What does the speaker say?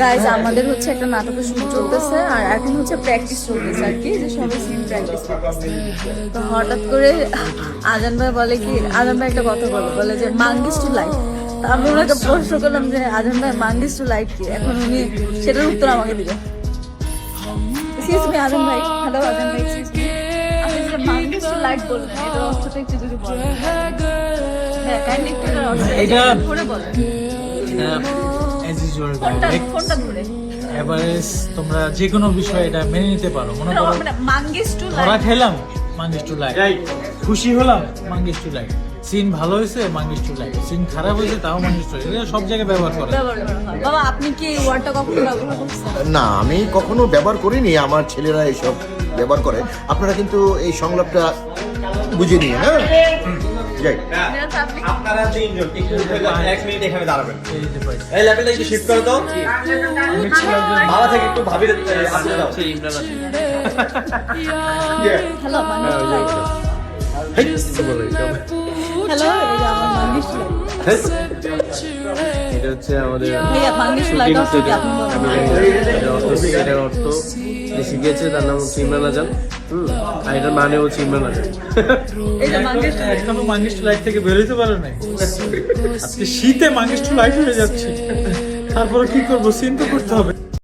Guys আমাদের হচ্ছে একটা নাটকের শুট চলতেছে আর এখন হচ্ছে প্র্যাকটিস চলতেছে আর কি, যে সবাই সিন প্র্যাকটিস করতেছে। তো হঠাৎ করে আজান ভাই বলে কি, আজান ভাই একটা কথা বলে যে মাঙ্গিস টু লাইফ। তা আমি ওনাকে প্রশ্ন করলাম যে আজান ভাই মাঙ্গিস টু লাইফ কি, এখন উনি সেটার উত্তর আমাকে দিলেন। এক্সকিউজ মি আজান ভাই, হ্যালো আজান ভাই, এক্সকিউজ মি, আপনি যে মাঙ্গিস টু লাইফ বললেন এটার অর্থটা একটু যদি বলেন। হ্যাঁ কাইন্ডলি একটু এটার অর্থ এটা ধরে বলেন, as usual ফোনটা ধরে। এভারেজ তোমরা যে কোনো বিষয় এটা মেনে নিতে পারো। মনে করো মানে মাঙ্গিস টু ধরা লাইফ খেলাম, মাঙ্গিস টু লাইফ। খুশি হলাম, মাঙ্গিস টু লাইফ। সিন ভালো হয়েছে, মাঙ্গিস টু লাইফ। সিন খারাপ হয়েছে, তাও মাঙ্গিস টু লাইফ। এটা সব জায়গায় ব্যবহার করে। ব্যবহার করা হয়। বাবা আপনি কি এই ওয়ার্ডটা কখনো ব্যবহার করছেন? না, আমি কখনো ব্যবহার করিনি, আমার ছেলেরা এসব ব্যবহার করে। আপনারা কিন্তু এই সংলাপটা বুঝে নিন, হ্যাঁ? যাই। মিরাজ, আপনি আপনারা তিনজন একটু এক মিনিট এখানে দাঁড়াবেন। এই যে পাইছি। এই লেভেলটা একটু শিফট করে দাও। বাবা থেকে একটু ভাবি আসতে দাও। হ্যালো মাঙ্গিস টু লাইফ। হ্যালো, এই যে আমার মাঙ্গিস টু লাইফ। এটা হচ্ছে আমাদের ভাইয়া মাঙ্গিস টু লাইফ অর্থ কি আপনি বলেন? এটার অর্থ যে শিখেছে তার নাম হচ্ছে ইমরান আজান। আর এটার মানে হচ্ছে ইমরান আজান। এই যে মাঙ্গিস টু লাইফ। এখনো মাঙ্গিস টু লাইফ থেকে বেরোতে পারো নাই। আজকে শীতে মাঙ্গিস টু লাইফ হয়ে যাচ্ছে। তারপরে কি করবো? সিন তো করতে হবে।